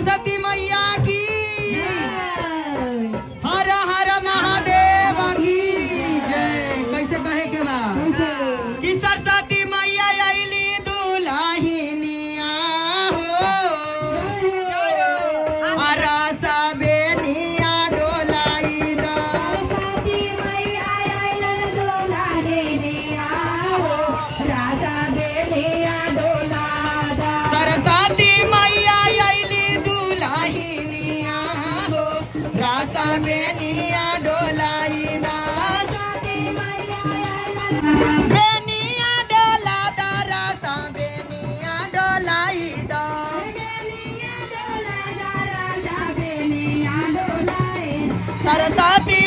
सरस्वती मैया की हर हर महादेव की जय। कैसे कहे के बा कि सरस्वती मैया आईली दुल्हिनिया हो रासा बेनिया डोलाई दा। सरस्वती मैया आईली दुल्हिनिया हो रासा बेनिया डोला दा। सरस्वती मैया आईली दुल्हिनिया हो रासा बेनिया डोलाई दा। बेनिया डोला दा रासा बेनिया डोलाई दा। सरस्वती